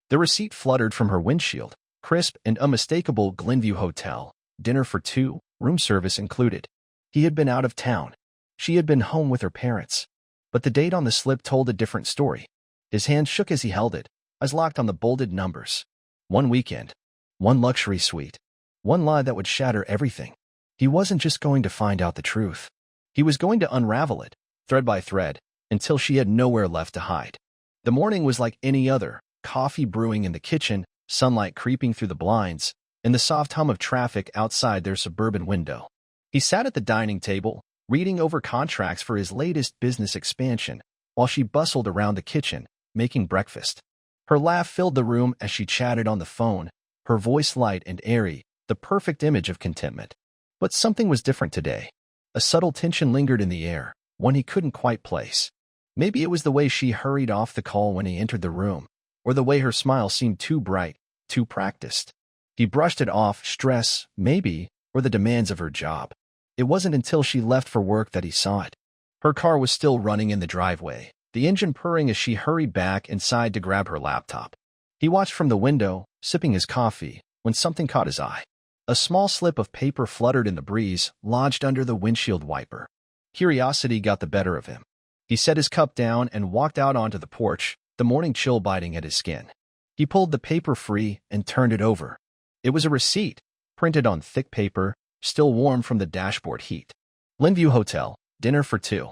The receipt fluttered from her windshield, crisp and unmistakable. Glenview Hotel, dinner for two, room service included. He had been out of town. She had been home with her parents. But the date on the slip told a different story. His hand shook as he held it, eyes locked on the bolded numbers. One weekend. One luxury suite. One lie that would shatter everything. He wasn't just going to find out the truth. He was going to unravel it, thread by thread, until she had nowhere left to hide. The morning was like any other, coffee brewing in the kitchen, sunlight creeping through the blinds, and the soft hum of traffic outside their suburban window. He sat at the dining table, reading over contracts for his latest business expansion, while she bustled around the kitchen, making breakfast. Her laugh filled the room as she chatted on the phone, her voice light and airy, the perfect image of contentment. But something was different today. A subtle tension lingered in the air, one he couldn't quite place. Maybe it was the way she hurried off the call when he entered the room, or the way her smile seemed too bright, too practiced. He brushed it off, stress, maybe, or the demands of her job. It wasn't until she left for work that he saw it. Her car was still running in the driveway, the engine purring as she hurried back inside to grab her laptop. He watched from the window, sipping his coffee, when something caught his eye. A small slip of paper fluttered in the breeze, lodged under the windshield wiper. Curiosity got the better of him. He set his cup down and walked out onto the porch, the morning chill biting at his skin. He pulled the paper free and turned it over. It was a receipt, printed on thick paper, still warm from the dashboard heat. Glenview Hotel, dinner for two.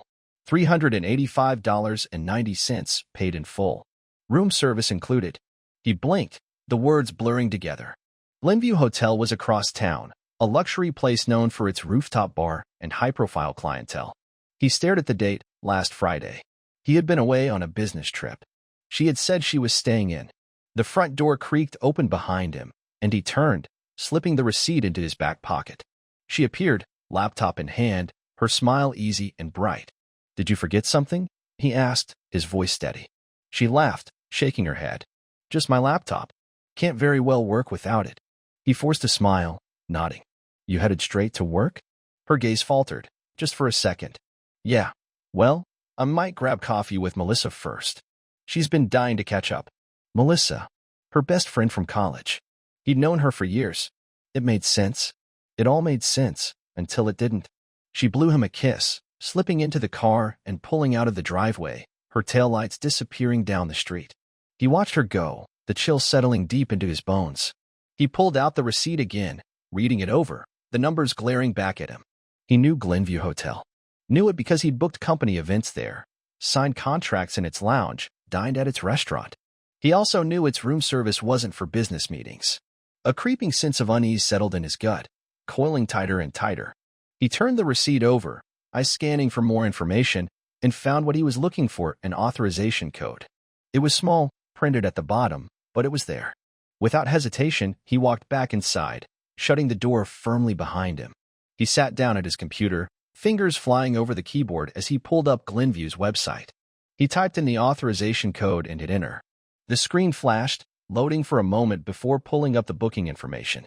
$385.90 paid in full. Room service included. He blinked, the words blurring together. Glenview Hotel was across town, a luxury place known for its rooftop bar and high-profile clientele. He stared at the date, last Friday. He had been away on a business trip. She had said she was staying in. The front door creaked open behind him, and he turned, slipping the receipt into his back pocket. She appeared, laptop in hand, her smile easy and bright. "Did you forget something?" he asked, his voice steady. She laughed, shaking her head. "Just my laptop. Can't very well work without it." He forced a smile, nodding. "You headed straight to work?" Her gaze faltered, just for a second. "Yeah. Well, I might grab coffee with Melissa first. She's been dying to catch up." Melissa, her best friend from college. He'd known her for years. It made sense. It all made sense, until it didn't. She blew him a kiss, slipping into the car and pulling out of the driveway, her taillights disappearing down the street. He watched her go, the chill settling deep into his bones. He pulled out the receipt again, reading it over, the numbers glaring back at him. He knew Glenview Hotel. Knew it because he'd booked company events there, signed contracts in its lounge, dined at its restaurant. He also knew its room service wasn't for business meetings. A creeping sense of unease settled in his gut, coiling tighter and tighter. He turned the receipt over, eyes scanning for more information, and found what he was looking for, an authorization code. It was small, printed at the bottom, but it was there. Without hesitation, he walked back inside, shutting the door firmly behind him. He sat down at his computer, fingers flying over the keyboard as he pulled up Glenview's website. He typed in the authorization code and hit enter. The screen flashed, loading for a moment before pulling up the booking information.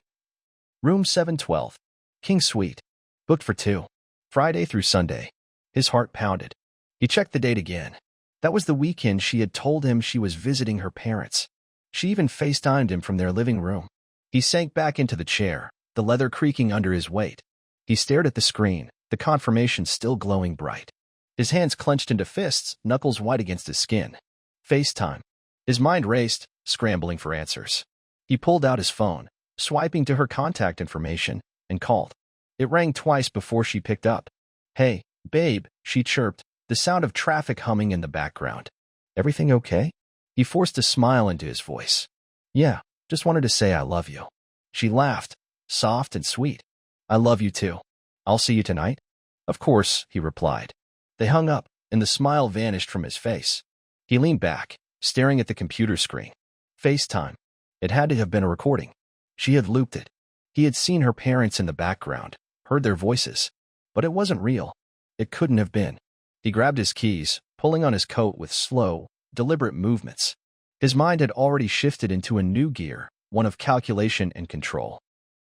Room 712. King Suite. Booked for two. Friday through Sunday. His heart pounded. He checked the date again. That was the weekend she had told him she was visiting her parents. She even FaceTimed him from their living room. He sank back into the chair, the leather creaking under his weight. He stared at the screen, the confirmation still glowing bright. His hands clenched into fists, knuckles white against his skin. FaceTime. His mind raced, scrambling for answers. He pulled out his phone, swiping to her contact information, and called. It rang twice before she picked up. "Hey, babe," she chirped, the sound of traffic humming in the background. "Everything okay?" He forced a smile into his voice. "Yeah, just wanted to say I love you." She laughed, soft and sweet. "I love you too. I'll see you tonight?" "Of course," he replied. They hung up, and the smile vanished from his face. He leaned back, staring at the computer screen. FaceTime. It had to have been a recording. She had looped it. He had seen her parents in the background, heard their voices. But it wasn't real. It couldn't have been. He grabbed his keys, pulling on his coat with slow, deliberate movements. His mind had already shifted into a new gear, one of calculation and control.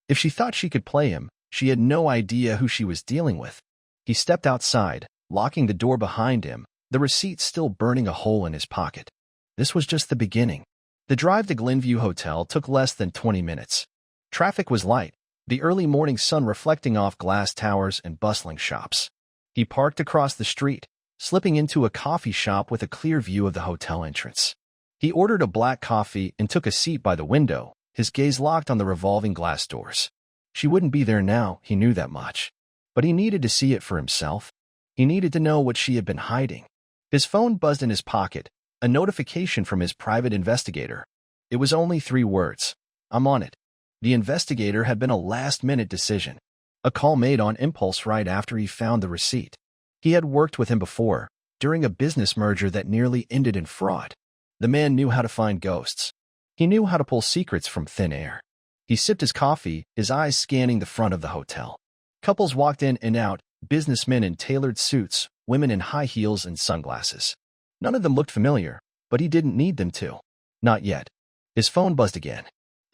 If she thought she could play him, she had no idea who she was dealing with. He stepped outside, locking the door behind him, the receipt still burning a hole in his pocket. This was just the beginning. The drive to Glenview Hotel took less than 20 minutes. Traffic was light, the early morning sun reflecting off glass towers and bustling shops. He parked across the street, slipping into a coffee shop with a clear view of the hotel entrance. He ordered a black coffee and took a seat by the window, his gaze locked on the revolving glass doors. She wouldn't be there now, he knew that much. But he needed to see it for himself. He needed to know what she had been hiding. His phone buzzed in his pocket, a notification from his private investigator. It was only 3 words. "I'm on it." The investigator had been a last-minute decision, a call made on impulse right after he found the receipt. He had worked with him before, during a business merger that nearly ended in fraud. The man knew how to find ghosts. He knew how to pull secrets from thin air. He sipped his coffee, his eyes scanning the front of the hotel. Couples walked in and out, businessmen in tailored suits, women in high heels and sunglasses. None of them looked familiar, but he didn't need them to. Not yet. His phone buzzed again.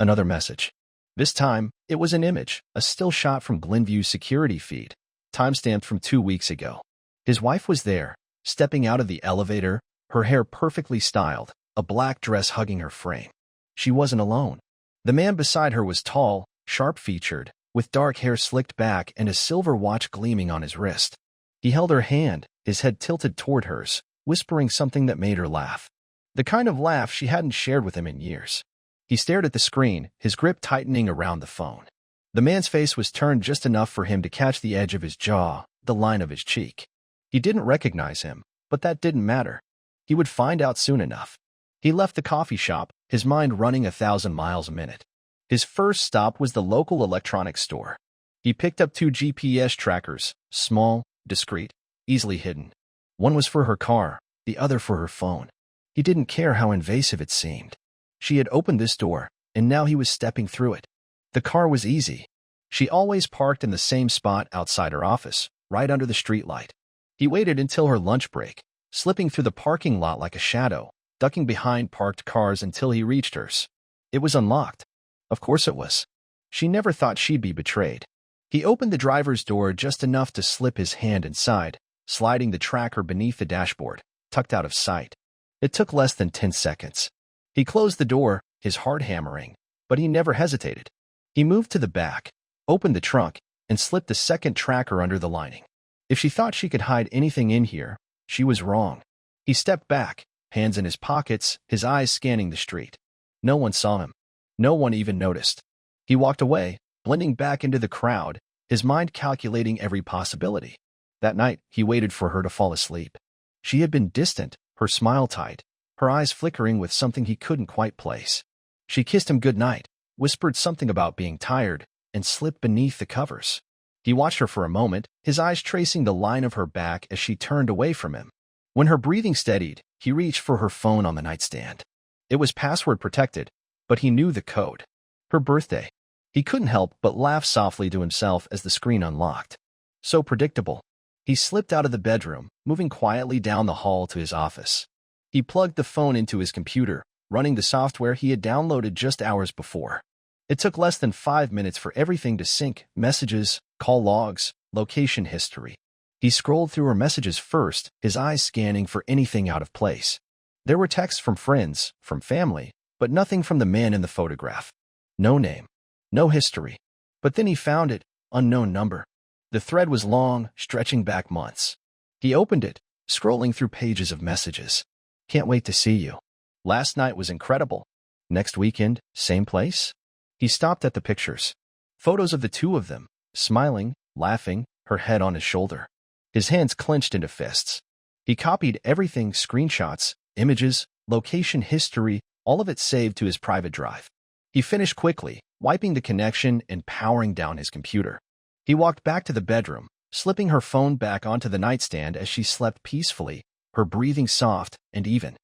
Another message. This time, it was an image, a still shot from Glenview's security feed, timestamped from 2 weeks ago. His wife was there, stepping out of the elevator, her hair perfectly styled, a black dress hugging her frame. She wasn't alone. The man beside her was tall, sharp-featured, with dark hair slicked back and a silver watch gleaming on his wrist. He held her hand, his head tilted toward hers, whispering something that made her laugh. The kind of laugh she hadn't shared with him in years. He stared at the screen, his grip tightening around the phone. The man's face was turned just enough for him to catch the edge of his jaw, the line of his cheek. He didn't recognize him, but that didn't matter. He would find out soon enough. He left the coffee shop, his mind running 1,000 miles a minute. His first stop was the local electronics store. He picked up 2 GPS trackers, small, discreet, easily hidden. One was for her car, the other for her phone. He didn't care how invasive it seemed. She had opened this door, and now he was stepping through it. The car was easy. She always parked in the same spot outside her office, right under the streetlight. He waited until her lunch break, slipping through the parking lot like a shadow, ducking behind parked cars until he reached hers. It was unlocked. Of course it was. She never thought she'd be betrayed. He opened the driver's door just enough to slip his hand inside, sliding the tracker beneath the dashboard, tucked out of sight. It took less than 10 seconds. He closed the door, his heart hammering, but he never hesitated. He moved to the back, opened the trunk, and slipped the second tracker under the lining. If she thought she could hide anything in here, she was wrong. He stepped back, hands in his pockets, his eyes scanning the street. No one saw him. No one even noticed. He walked away, blending back into the crowd, his mind calculating every possibility. That night, he waited for her to fall asleep. She had been distant, her smile tight, her eyes flickering with something he couldn't quite place. She kissed him goodnight, whispered something about being tired, and slipped beneath the covers. He watched her for a moment, his eyes tracing the line of her back as she turned away from him. When her breathing steadied, he reached for her phone on the nightstand. It was password protected, but he knew the code. Her birthday. He couldn't help but laugh softly to himself as the screen unlocked. So predictable. He slipped out of the bedroom, moving quietly down the hall to his office. He plugged the phone into his computer, running the software he had downloaded just hours before. It took less than 5 minutes for everything to sync: messages, call logs, location history. He scrolled through her messages first, his eyes scanning for anything out of place. There were texts from friends, from family, but nothing from the man in the photograph. No name. No history. But then he found it: unknown number. The thread was long, stretching back months. He opened it, scrolling through pages of messages. "Can't wait to see you. Last night was incredible. Next weekend, same place?" He stopped at the pictures. Photos of the two of them, smiling, laughing, her head on his shoulder. His hands clenched into fists. He copied everything: screenshots, images, location history, all of it saved to his private drive. He finished quickly, wiping the connection and powering down his computer. He walked back to the bedroom, slipping her phone back onto the nightstand as she slept peacefully, her breathing soft and even.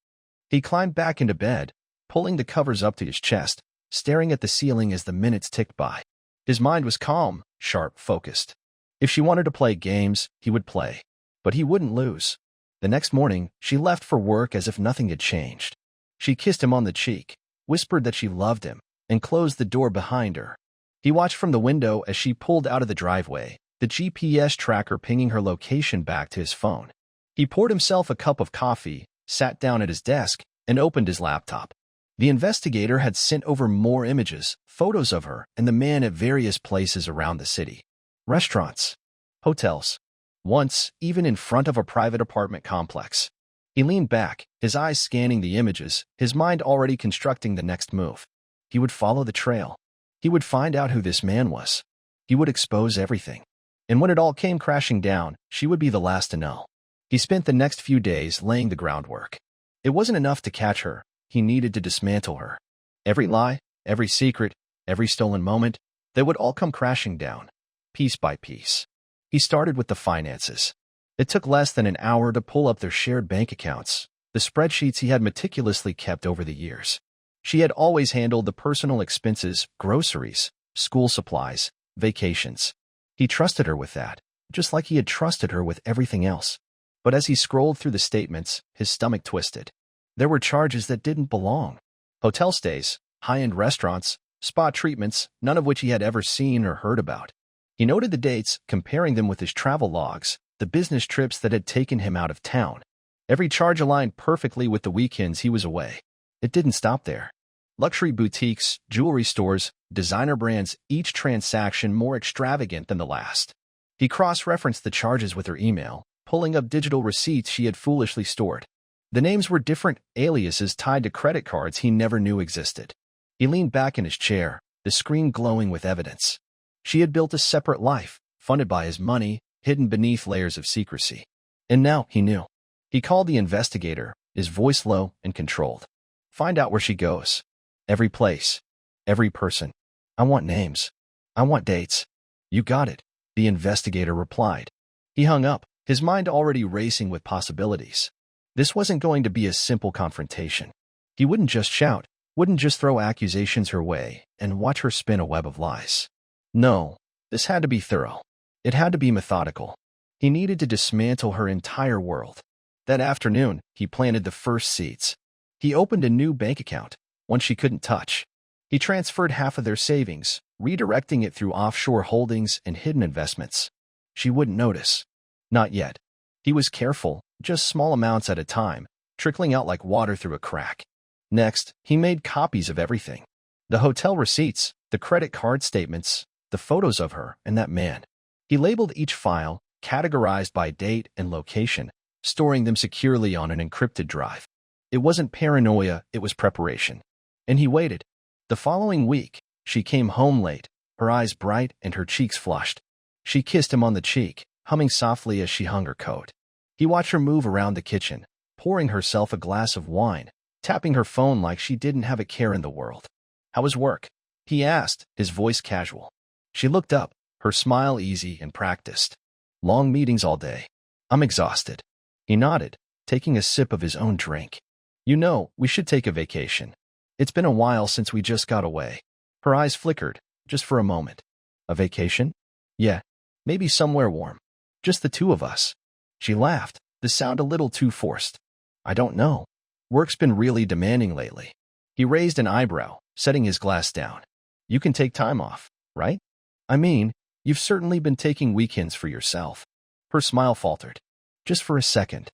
He climbed back into bed, pulling the covers up to his chest, staring at the ceiling as the minutes ticked by. His mind was calm, sharp, focused. If she wanted to play games, he would play. But he wouldn't lose. The next morning, she left for work as if nothing had changed. She kissed him on the cheek, whispered that she loved him, and closed the door behind her. He watched from the window as she pulled out of the driveway, the GPS tracker pinging her location back to his phone. He poured himself a cup of coffee, sat down at his desk, and opened his laptop. The investigator had sent over more images, photos of her and the man at various places around the city. Restaurants, hotels, once even in front of a private apartment complex. He leaned back, his eyes scanning the images, his mind already constructing the next move. He would follow the trail. He would find out who this man was. He would expose everything. And when it all came crashing down, she would be the last to know. He spent the next few days laying the groundwork. It wasn't enough to catch her. He needed to dismantle her. Every lie, every secret, every stolen moment, they would all come crashing down, piece by piece. He started with the finances. It took less than an hour to pull up their shared bank accounts, the spreadsheets he had meticulously kept over the years. She had always handled the personal expenses, groceries, school supplies, vacations. He trusted her with that, just like he had trusted her with everything else. But as he scrolled through the statements, his stomach twisted. There were charges that didn't belong. Hotel stays, high-end restaurants, spa treatments, none of which he had ever seen or heard about. He noted the dates, comparing them with his travel logs, the business trips that had taken him out of town. Every charge aligned perfectly with the weekends he was away. It didn't stop there. Luxury boutiques, jewelry stores, designer brands, each transaction more extravagant than the last. He cross-referenced the charges with her email, pulling up digital receipts she had foolishly stored. The names were different aliases tied to credit cards he never knew existed. He leaned back in his chair, the screen glowing with evidence. She had built a separate life, funded by his money, hidden beneath layers of secrecy. And now he knew. He called the investigator, his voice low and controlled. Find out where she goes. Every place. Every person. I want names. I want dates. You got it, the investigator replied. He hung up, his mind already racing with possibilities. This wasn't going to be a simple confrontation. He wouldn't just shout, wouldn't just throw accusations her way and watch her spin a web of lies. No, this had to be thorough. It had to be methodical. He needed to dismantle her entire world. That afternoon, he planted the first seeds. He opened a new bank account, one she couldn't touch. He transferred half of their savings, redirecting it through offshore holdings and hidden investments. She wouldn't notice. Not yet. He was careful, just small amounts at a time, trickling out like water through a crack. Next, he made copies of everything. The hotel receipts, the credit card statements, the photos of her and that man. He labeled each file, categorized by date and location, storing them securely on an encrypted drive. It wasn't paranoia, it was preparation. And he waited. The following week, she came home late, her eyes bright and her cheeks flushed. She kissed him on the cheek, humming softly as she hung her coat. He watched her move around the kitchen, pouring herself a glass of wine, tapping her phone like she didn't have a care in the world. How was work? He asked, his voice casual. She looked up, her smile easy and practiced. Long meetings all day. I'm exhausted. He nodded, taking a sip of his own drink. You know, we should take a vacation. It's been a while since we just got away. Her eyes flickered, just for a moment. A vacation? Yeah, maybe somewhere warm. Just the two of us. She laughed, the sound a little too forced. I don't know. Work's been really demanding lately. He raised an eyebrow, setting his glass down. You can take time off, right? I mean, you've certainly been taking weekends for yourself. Her smile faltered. Just for a second.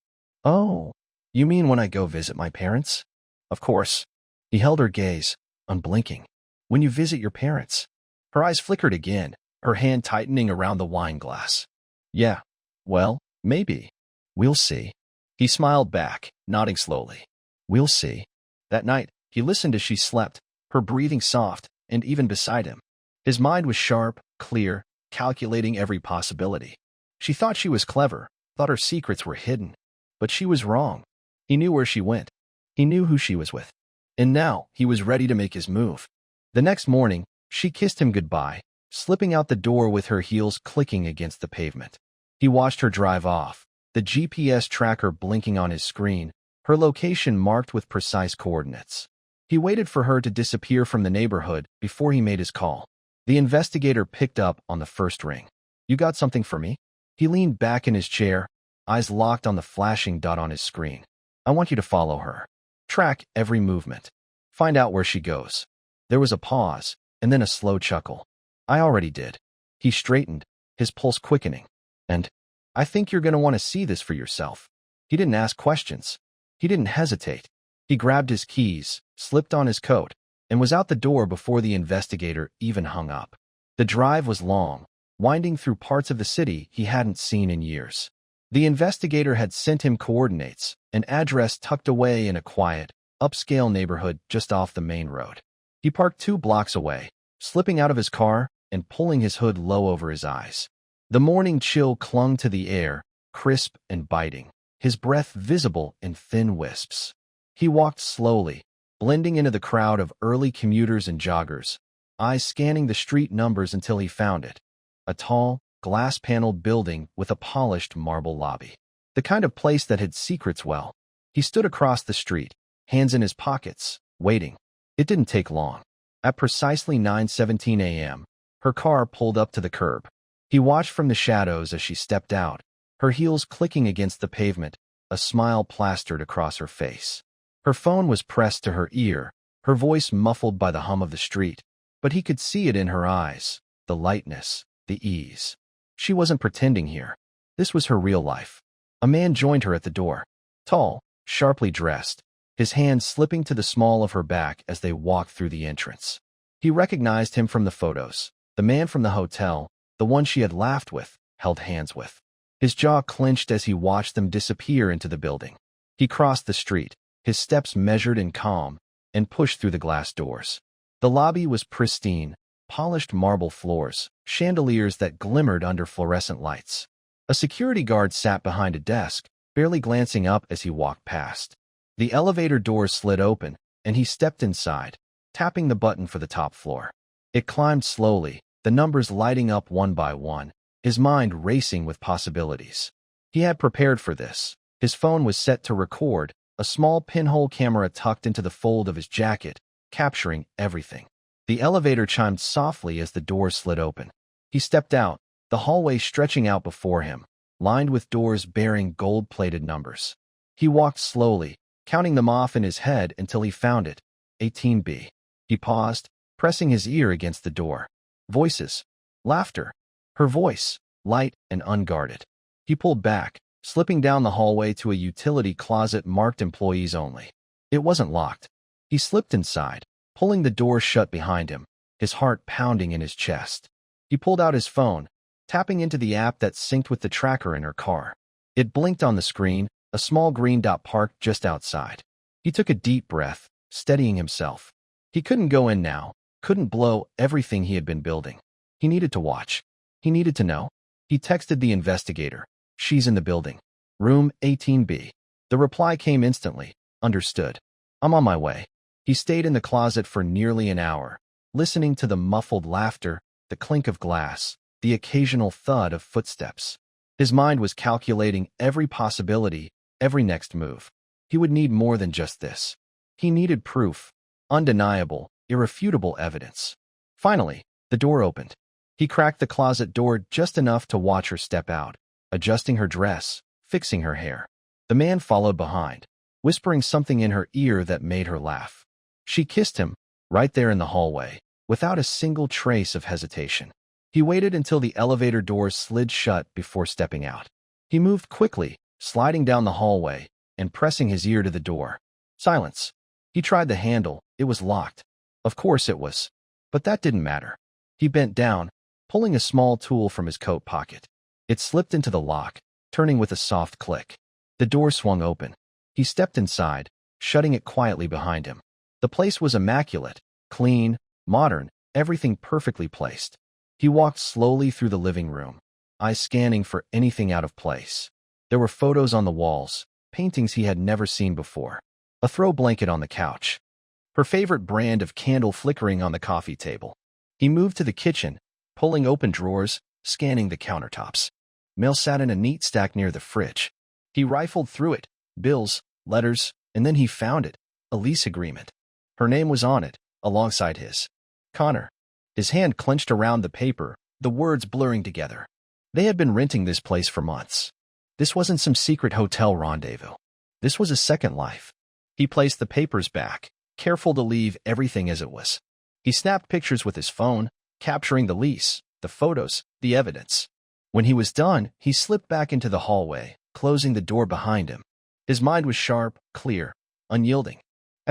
Oh, you mean when I go visit my parents? Of course. He held her gaze, unblinking. When you visit your parents. Her eyes flickered again, her hand tightening around the wine glass. Yeah, well, maybe. We'll see. He smiled back, nodding slowly. We'll see. That night, he listened as she slept, her breathing soft, and even beside him. His mind was sharp, clear, calculating every possibility. She thought she was clever, thought her secrets were hidden. But she was wrong. He knew where she went. He knew who she was with. And now, he was ready to make his move. The next morning, she kissed him goodbye, slipping out the door with her heels clicking against the pavement. He watched her drive off, the GPS tracker blinking on his screen, her location marked with precise coordinates. He waited for her to disappear from the neighborhood before he made his call. The investigator picked up on the first ring. You got something for me? He leaned back in his chair, eyes locked on the flashing dot on his screen. I want you to follow her. Track every movement. Find out where she goes. There was a pause, and then a slow chuckle. I already did. He straightened, his pulse quickening. And I think you're going to want to see this for yourself. He didn't ask questions. He didn't hesitate. He grabbed his keys, slipped on his coat, and was out the door before the investigator even hung up. The drive was long, winding through parts of the city he hadn't seen in years. The investigator had sent him coordinates, an address tucked away in a quiet, upscale neighborhood just off the main road. He parked 2 blocks away, slipping out of his car and pulling his hood low over his eyes. The morning chill clung to the air, crisp and biting, his breath visible in thin wisps. He walked slowly, blending into the crowd of early commuters and joggers, eyes scanning the street numbers until he found it. A tall, glass-paneled building with a polished marble lobby. The kind of place that had secrets well. He stood across the street, hands in his pockets, waiting. It didn't take long. At precisely 9:17 a.m., her car pulled up to the curb. He watched from the shadows as she stepped out, her heels clicking against the pavement, a smile plastered across her face. Her phone was pressed to her ear, her voice muffled by the hum of the street, but he could see it in her eyes, the lightness, the ease. She wasn't pretending here. This was her real life. A man joined her at the door, tall, sharply dressed, his hand slipping to the small of her back as they walked through the entrance. He recognized him from the photos, the man from the hotel, the one she had laughed with, held hands with. His jaw clenched as he watched them disappear into the building. He crossed the street, his steps measured and calm, and pushed through the glass doors. The lobby was pristine, polished marble floors, chandeliers that glimmered under fluorescent lights. A security guard sat behind a desk, barely glancing up as he walked past. The elevator doors slid open, and he stepped inside, tapping the button for the top floor. It climbed slowly, the numbers lighting up one by one, his mind racing with possibilities. He had prepared for this. His phone was set to record, a small pinhole camera tucked into the fold of his jacket, capturing everything. The elevator chimed softly as the doors slid open. He stepped out, the hallway stretching out before him, lined with doors bearing gold-plated numbers. He walked slowly, counting them off in his head until he found it, 18B. He paused, pressing his ear against the door. Voices. Laughter. Her voice, light and unguarded. He pulled back, slipping down the hallway to a utility closet marked employees only. It wasn't locked. He slipped inside, pulling the door shut behind him, his heart pounding in his chest. He pulled out his phone, tapping into the app that synced with the tracker in her car. It blinked on the screen, a small green dot parked just outside. He took a deep breath, steadying himself. He couldn't go in now, couldn't blow everything he had been building. He needed to watch. He needed to know. He texted the investigator. She's in the building. Room 18B. The reply came instantly. Understood. I'm on my way. He stayed in the closet for nearly an hour, listening to the muffled laughter, the clink of glass, the occasional thud of footsteps. His mind was calculating every possibility, every next move. He would need more than just this. He needed proof, undeniable, irrefutable evidence. Finally, the door opened. He cracked the closet door just enough to watch her step out, adjusting her dress, fixing her hair. The man followed behind, whispering something in her ear that made her laugh. She kissed him, right there in the hallway, without a single trace of hesitation. He waited until the elevator doors slid shut before stepping out. He moved quickly, sliding down the hallway and pressing his ear to the door. Silence. He tried the handle. It was locked. Of course it was. But that didn't matter. He bent down, pulling a small tool from his coat pocket. It slipped into the lock, turning with a soft click. The door swung open. He stepped inside, shutting it quietly behind him. The place was immaculate, clean, modern, everything perfectly placed. He walked slowly through the living room, eyes scanning for anything out of place. There were photos on the walls, paintings he had never seen before, a throw blanket on the couch, her favorite brand of candle flickering on the coffee table. He moved to the kitchen, pulling open drawers, scanning the countertops. Mail sat in a neat stack near the fridge. He rifled through it, bills, letters, and then he found it, a lease agreement. Her name was on it, alongside his. Connor. His hand clenched around the paper, the words blurring together. They had been renting this place for months. This wasn't some secret hotel rendezvous. This was a second life. He placed the papers back, careful to leave everything as it was. He snapped pictures with his phone, capturing the lease, the photos, the evidence. When he was done, he slipped back into the hallway, closing the door behind him. His mind was sharp, clear, unyielding.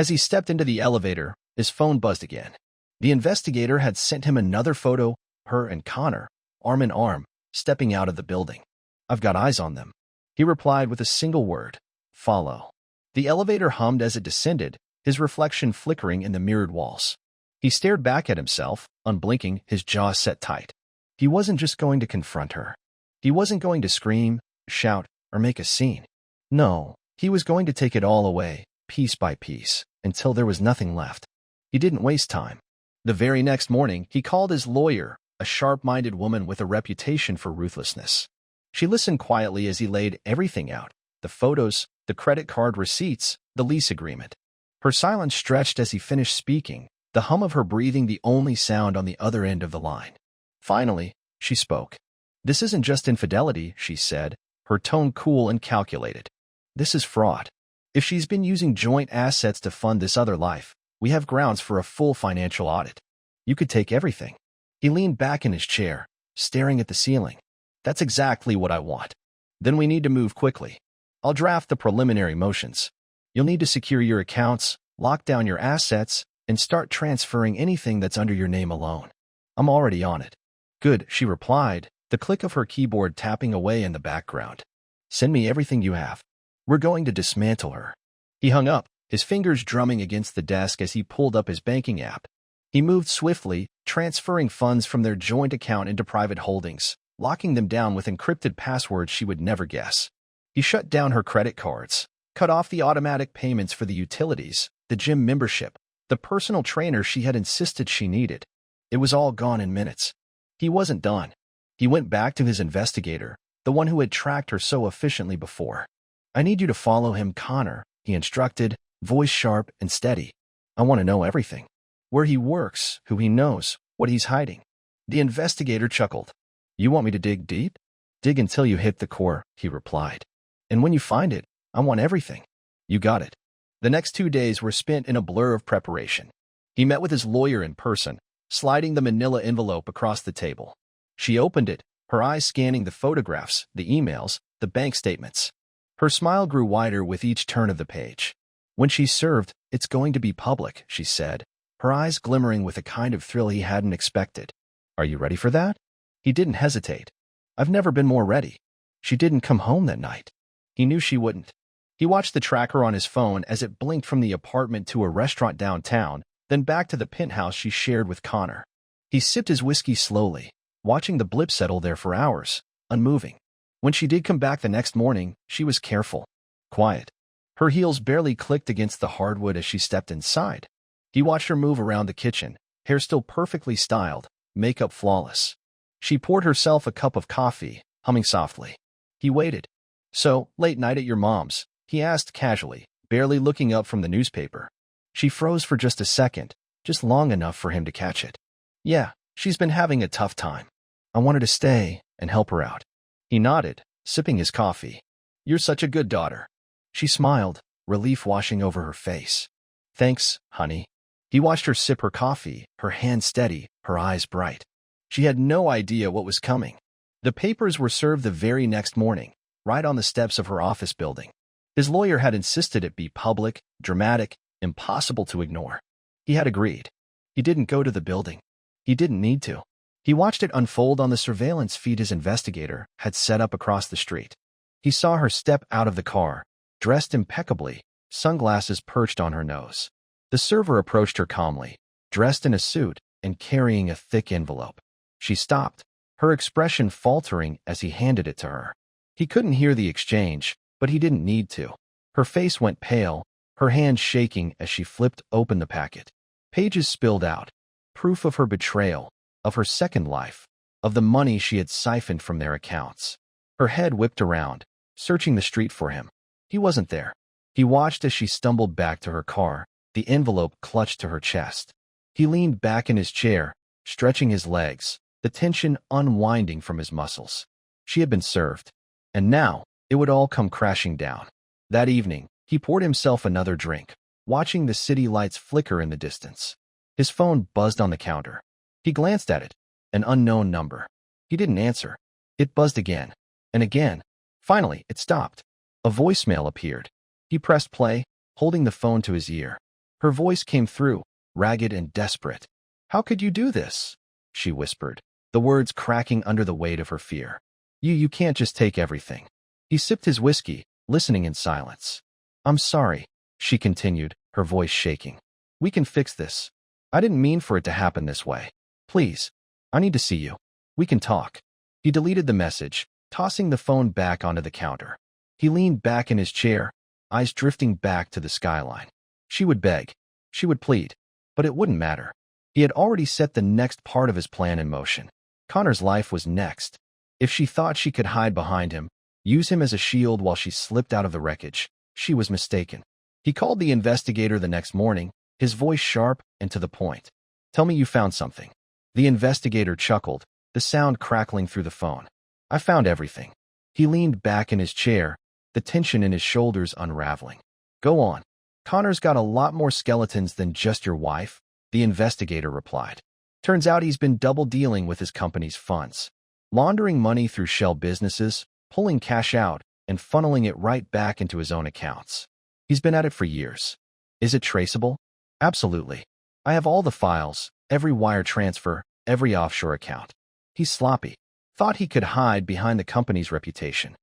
As he stepped into the elevator, his phone buzzed again. The investigator had sent him another photo, her and Connor, arm in arm, stepping out of the building. "I've got eyes on them," he replied with a single word: "Follow." The elevator hummed as it descended, his reflection flickering in the mirrored walls. He stared back at himself, unblinking, his jaw set tight. He wasn't just going to confront her. He wasn't going to scream, shout, or make a scene. No, he was going to take it all away, piece by piece, until there was nothing left. He didn't waste time. The very next morning, he called his lawyer, a sharp-minded woman with a reputation for ruthlessness. She listened quietly as he laid everything out: the photos, the credit card receipts, the lease agreement. Her silence stretched as he finished speaking, the hum of her breathing the only sound on the other end of the line. Finally, she spoke. "This isn't just infidelity," she said, her tone cool and calculated. "This is fraud. If she's been using joint assets to fund this other life, we have grounds for a full financial audit. You could take everything." He leaned back in his chair, staring at the ceiling. "That's exactly what I want. Then we need to move quickly. I'll draft the preliminary motions. You'll need to secure your accounts, lock down your assets, and start transferring anything that's under your name alone. I'm already on it." "Good," she replied, the click of her keyboard tapping away in the background. "Send me everything you have. We're going to dismantle her." He hung up, his fingers drumming against the desk as he pulled up his banking app. He moved swiftly, transferring funds from their joint account into private holdings, locking them down with encrypted passwords she would never guess. He shut down her credit cards, cut off the automatic payments for the utilities, the gym membership, the personal trainer she had insisted she needed. It was all gone in minutes. He wasn't done. He went back to his investigator, the one who had tracked her so efficiently before. "I need you to follow him, Connor," he instructed, voice sharp and steady. "I want to know everything. Where he works, who he knows, what he's hiding." The investigator chuckled. "You want me to dig deep?" "Dig until you hit the core," he replied. "And when you find it, I want everything." "You got it." The next 2 days were spent in a blur of preparation. He met with his lawyer in person, sliding the manila envelope across the table. She opened it, her eyes scanning the photographs, the emails, the bank statements. Her smile grew wider with each turn of the page. When she served, "It's going to be public," she said, her eyes glimmering with a kind of thrill he hadn't expected. "Are you ready for that?" He didn't hesitate. "I've never been more ready." She didn't come home that night. He knew she wouldn't. He watched the tracker on his phone as it blinked from the apartment to a restaurant downtown, then back to the penthouse she shared with Connor. He sipped his whiskey slowly, watching the blip settle there for hours, unmoving. When she did come back the next morning, she was careful, quiet. Her heels barely clicked against the hardwood as she stepped inside. He watched her move around the kitchen, hair still perfectly styled, makeup flawless. She poured herself a cup of coffee, humming softly. He waited. "So, late night at your mom's?" he asked casually, barely looking up from the newspaper. She froze for just a second, just long enough for him to catch it. "Yeah, she's been having a tough time. I wanted to stay and help her out." He nodded, sipping his coffee. "You're such a good daughter." She smiled, relief washing over her face. "Thanks, honey." He watched her sip her coffee, her hand steady, her eyes bright. She had no idea what was coming. The papers were served the very next morning, right on the steps of her office building. His lawyer had insisted it be public, dramatic, impossible to ignore. He had agreed. He didn't go to the building. He didn't need to. He watched it unfold on the surveillance feed his investigator had set up across the street. He saw her step out of the car, dressed impeccably, sunglasses perched on her nose. The server approached her calmly, dressed in a suit and carrying a thick envelope. She stopped, her expression faltering as he handed it to her. He couldn't hear the exchange, but he didn't need to. Her face went pale, her hand shaking as she flipped open the packet. Pages spilled out, proof of her betrayal, of her second life, of the money she had siphoned from their accounts. Her head whipped around, searching the street for him. He wasn't there. He watched as she stumbled back to her car, the envelope clutched to her chest. He leaned back in his chair, stretching his legs, the tension unwinding from his muscles. She had been served. And now, it would all come crashing down. That evening, he poured himself another drink, watching the city lights flicker in the distance. His phone buzzed on the counter. He glanced at it. An unknown number. He didn't answer. It buzzed again. And again. Finally, it stopped. A voicemail appeared. He pressed play, holding the phone to his ear. Her voice came through, ragged and desperate. "How could you do this?" she whispered, the words cracking under the weight of her fear. You can't just take everything." He sipped his whiskey, listening in silence. "I'm sorry," she continued, her voice shaking. "We can fix this. I didn't mean for it to happen this way. Please, I need to see you. We can talk." He deleted the message, tossing the phone back onto the counter. He leaned back in his chair, eyes drifting back to the skyline. She would beg. She would plead. But it wouldn't matter. He had already set the next part of his plan in motion. Connor's life was next. If she thought she could hide behind him, use him as a shield while she slipped out of the wreckage, she was mistaken. He called the investigator the next morning, his voice sharp and to the point. "Tell me you found something." The investigator chuckled, the sound crackling through the phone. "I found everything." He leaned back in his chair, the tension in his shoulders unraveling. "Go on." "Connor's got a lot more skeletons than just your wife," the investigator replied. "Turns out he's been double-dealing with his company's funds, laundering money through shell businesses, pulling cash out, and funneling it right back into his own accounts. He's been at it for years." "Is it traceable?" "Absolutely. I have all the files, every wire transfer, every offshore account." He's sloppy. Thought he could hide behind the company's reputation.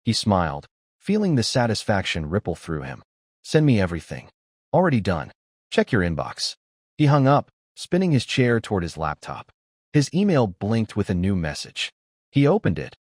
He smiled, feeling the satisfaction ripple through him. "Send me everything." "Already done. Check your inbox." He hung up, spinning his chair toward his laptop. His email blinked with a new message. He opened it,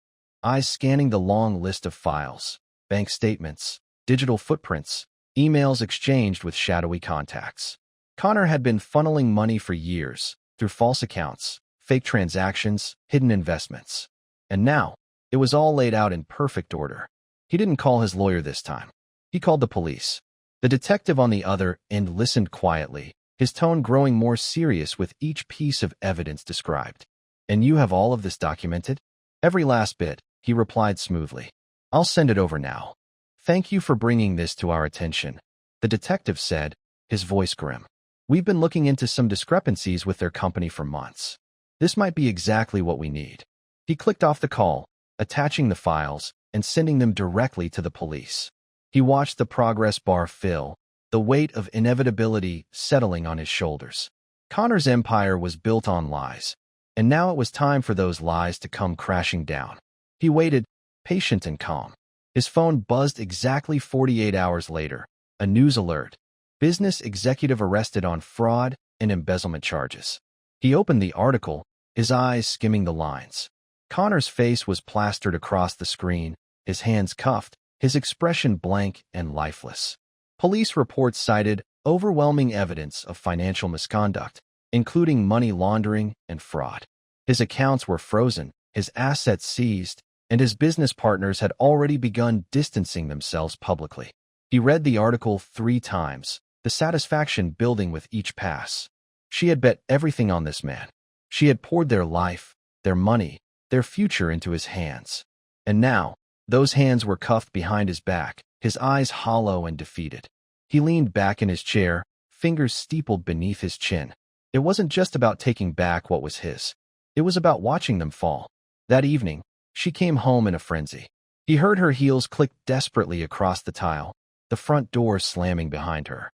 eyes scanning the long list of files, bank statements, digital footprints, emails exchanged with shadowy contacts. Connor had been funneling money for years, through false accounts, fake transactions, hidden investments. And now, it was all laid out in perfect order. He didn't call his lawyer this time. He called the police. The detective on the other end listened quietly, his tone growing more serious with each piece of evidence described. "And you have all of this documented?" "Every last bit," he replied smoothly. "I'll send it over now." "Thank you for bringing this to our attention," the detective said, his voice grim. "We've been looking into some discrepancies with their company for months. This might be exactly what we need." He clicked off the call, attaching the files and sending them directly to the police. He watched the progress bar fill, the weight of inevitability settling on his shoulders. Connor's empire was built on lies, and now it was time for those lies to come crashing down. He waited, patient and calm. His phone buzzed exactly 48 hours later, a news alert. Business executive arrested on fraud and embezzlement charges. He opened the article, his eyes skimming the lines. Connor's face was plastered across the screen, his hands cuffed, his expression blank and lifeless. Police reports cited overwhelming evidence of financial misconduct, including money laundering and fraud. His accounts were frozen, his assets seized, and his business partners had already begun distancing themselves publicly. He read the article 3 times, the satisfaction building with each pass. She had bet everything on this man. She had poured their life, their money, their future into his hands. And now, those hands were cuffed behind his back, his eyes hollow and defeated. He leaned back in his chair, fingers steepled beneath his chin. It wasn't just about taking back what was his. It was about watching them fall. That evening, she came home in a frenzy. He heard her heels click desperately across the tile, the front door slamming behind her.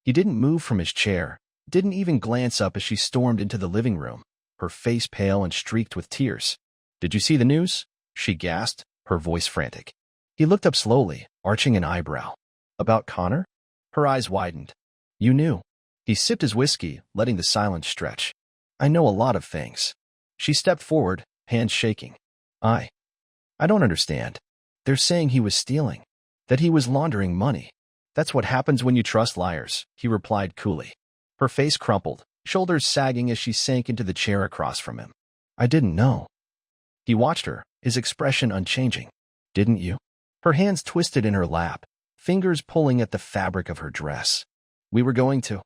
He didn't move from his chair, didn't even glance up as she stormed into the living room, her face pale and streaked with tears. "Did you see the news?" she gasped, her voice frantic. He looked up slowly, arching an eyebrow. "About Connor?" Her eyes widened. "You knew." He sipped his whiskey, letting the silence stretch. "I know a lot of things." She stepped forward, hands shaking. I don't understand. They're saying he was stealing, that he was laundering money." "That's what happens when you trust liars," he replied coolly. Her face crumpled, shoulders sagging as she sank into the chair across from him. "I didn't know." He watched her, his expression unchanging. "Didn't you?" Her hands twisted in her lap, fingers pulling at the fabric of her dress. We were going to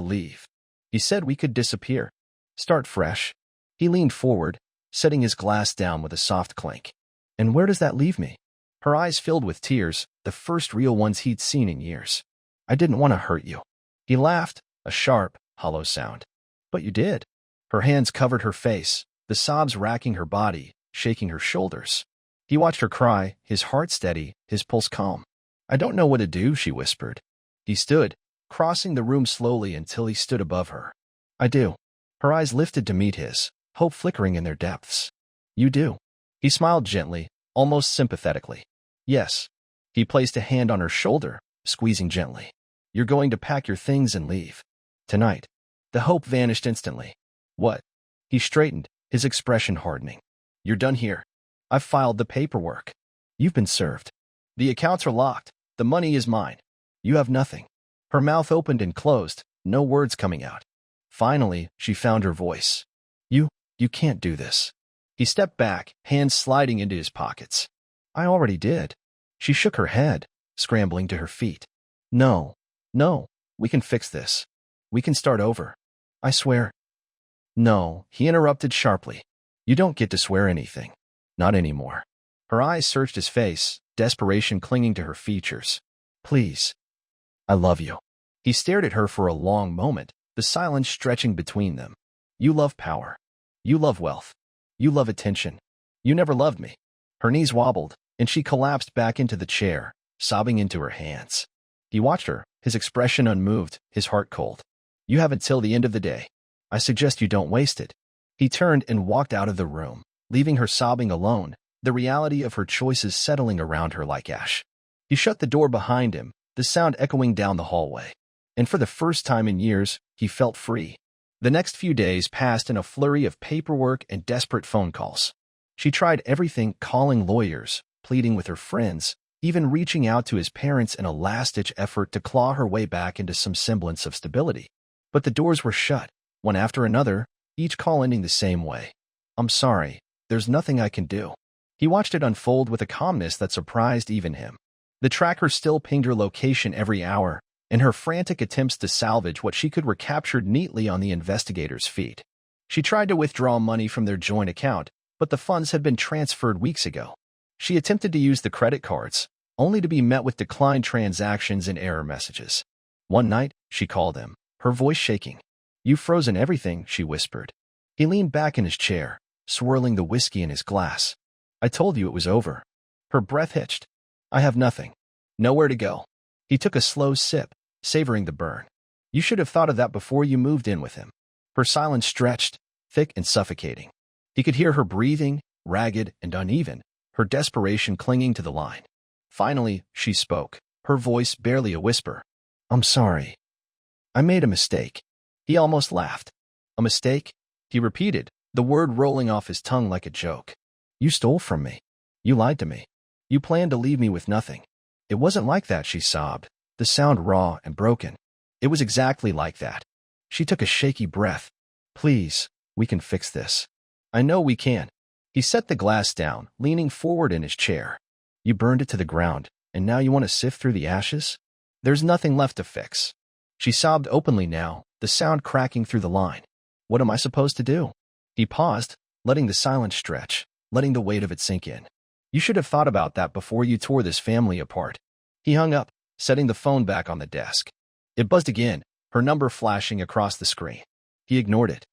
leave. He said we could disappear. Start fresh." He leaned forward, setting his glass down with a soft clink. "And where does that leave me?" Her eyes filled with tears, the first real ones he'd seen in years. "I didn't want to hurt you." He laughed, a sharp, hollow sound. "But you did." Her hands covered her face, the sobs racking her body, shaking her shoulders. He watched her cry, his heart steady, his pulse calm. "I don't know what to do," she whispered. He stood, crossing the room slowly until he stood above her. I do. Her eyes lifted to meet his, hope flickering in their depths. You do. He smiled gently, almost sympathetically. Yes. He placed a hand on her shoulder, squeezing gently. You're going to pack your things and leave. Tonight. The hope vanished instantly. What? He straightened, his expression hardening. You're done here. I've filed the paperwork. You've been served. The accounts are locked. The money is mine. You have nothing. Her mouth opened and closed, no words coming out. Finally, she found her voice. You can't do this. He stepped back, hands sliding into his pockets. I already did. She shook her head, scrambling to her feet. No, we can fix this. We can start over. I swear. No, he interrupted sharply. You don't get to swear anything. Not anymore. Her eyes searched his face, desperation clinging to her features. Please. I love you. He stared at her for a long moment, the silence stretching between them. You love power. You love wealth. You love attention. You never loved me. Her knees wobbled, and she collapsed back into the chair, sobbing into her hands. He watched her, his expression unmoved, his heart cold. You have until the end of the day. I suggest you don't waste it. He turned and walked out of the room, leaving her sobbing alone, the reality of her choices settling around her like ash. He shut the door behind him, the sound echoing down the hallway. And for the first time in years, he felt free. The next few days passed in a flurry of paperwork and desperate phone calls. She tried everything, calling lawyers, pleading with her friends, even reaching out to his parents in a last-ditch effort to claw her way back into some semblance of stability. But the doors were shut, one after another, each call ending the same way. I'm sorry, there's nothing I can do. He watched it unfold with a calmness that surprised even him. The tracker still pinged her location every hour, in her frantic attempts to salvage what she could recaptured neatly on the investigator's feet. She tried to withdraw money from their joint account, but the funds had been transferred weeks ago. She attempted to use the credit cards, only to be met with declined transactions and error messages. One night, she called him, her voice shaking. You've frozen everything, she whispered. He leaned back in his chair, swirling the whiskey in his glass. I told you it was over. Her breath hitched. I have nothing. Nowhere to go. He took a slow sip, savoring the burn. You should have thought of that before you moved in with him. Her silence stretched, thick and suffocating. He could hear her breathing, ragged and uneven, her desperation clinging to the line. Finally, she spoke, her voice barely a whisper. I'm sorry. I made a mistake. He almost laughed. A mistake? He repeated, the word rolling off his tongue like a joke. You stole from me. You lied to me. You planned to leave me with nothing. It wasn't like that, she sobbed, the sound raw and broken. It was exactly like that. She took a shaky breath. Please, we can fix this. I know we can. He set the glass down, leaning forward in his chair. You burned it to the ground, and now you want to sift through the ashes? There's nothing left to fix. She sobbed openly now, the sound cracking through the line. What am I supposed to do? He paused, letting the silence stretch, letting the weight of it sink in. You should have thought about that before you tore this family apart. He hung up, setting the phone back on the desk. It buzzed again, her number flashing across the screen. He ignored it.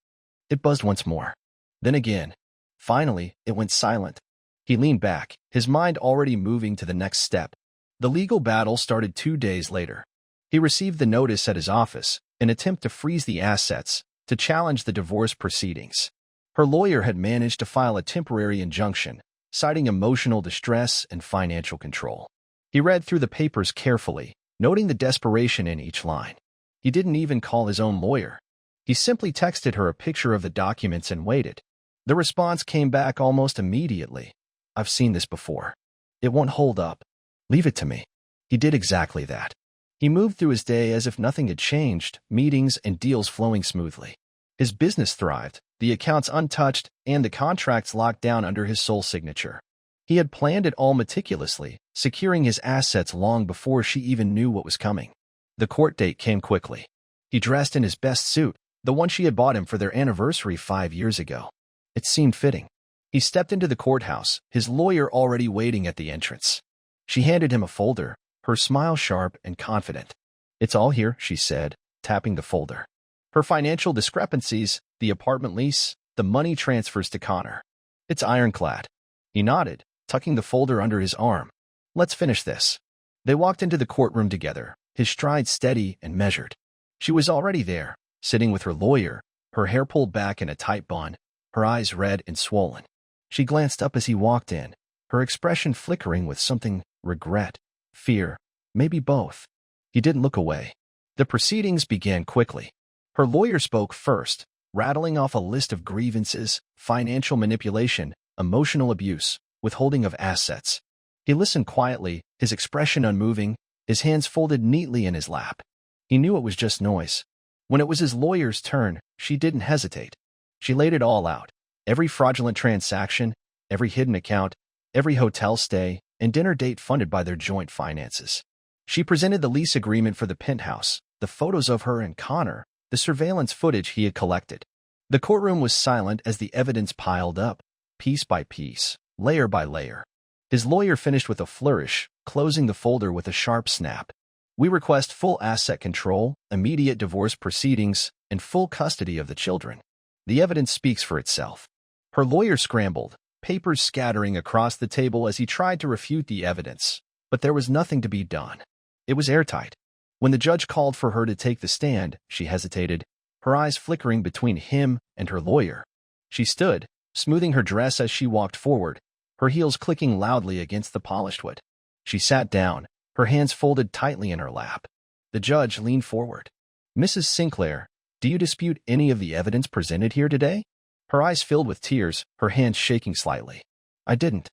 It buzzed once more. Then again. Finally, it went silent. He leaned back, his mind already moving to the next step. The legal battle started 2 days later. He received the notice at his office, an attempt to freeze the assets, to challenge the divorce proceedings. Her lawyer had managed to file a temporary injunction, citing emotional distress and financial control. He read through the papers carefully, noting the desperation in each line. He didn't even call his own lawyer. He simply texted her a picture of the documents and waited. The response came back almost immediately. I've seen this before. It won't hold up. Leave it to me. He did exactly that. He moved through his day as if nothing had changed, meetings and deals flowing smoothly. His business thrived, the accounts untouched, and the contracts locked down under his sole signature. He had planned it all meticulously, securing his assets long before she even knew what was coming. The court date came quickly. He dressed in his best suit, the one she had bought him for their anniversary 5 years ago. It seemed fitting. He stepped into the courthouse, his lawyer already waiting at the entrance. She handed him a folder, her smile sharp and confident. It's all here, she said, tapping the folder. Her financial discrepancies, the apartment lease, the money transfers to Connor. It's ironclad. He nodded, tucking the folder under his arm. Let's finish this. They walked into the courtroom together, his stride steady and measured. She was already there, sitting with her lawyer, her hair pulled back in a tight bun, her eyes red and swollen. She glanced up as he walked in, her expression flickering with something: regret, fear, maybe both. He didn't look away. The proceedings began quickly. Her lawyer spoke first, rattling off a list of grievances: financial manipulation, emotional abuse, withholding of assets. He listened quietly, his expression unmoving, his hands folded neatly in his lap. He knew it was just noise. When it was his lawyer's turn, she didn't hesitate. She laid it all out: every fraudulent transaction, every hidden account, every hotel stay, and dinner date funded by their joint finances. She presented the lease agreement for the penthouse, the photos of her and Connor, the surveillance footage he had collected. The courtroom was silent as the evidence piled up, piece by piece, layer by layer. His lawyer finished with a flourish, closing the folder with a sharp snap. "We request full asset control, immediate divorce proceedings, and full custody of the children." The evidence speaks for itself. Her lawyer scrambled, papers scattering across the table as he tried to refute the evidence, but there was nothing to be done. It was airtight. When the judge called for her to take the stand, she hesitated, her eyes flickering between him and her lawyer. She stood, smoothing her dress as she walked forward, her heels clicking loudly against the polished wood. She sat down, her hands folded tightly in her lap. The judge leaned forward. "Mrs. Sinclair, do you dispute any of the evidence presented here today?" Her eyes filled with tears, her hands shaking slightly. I didn't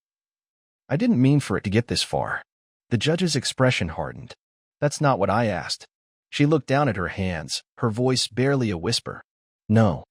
mean for it to get this far." The judge's expression hardened. "That's not what I asked." She looked down at her hands, her voice barely a whisper. "No.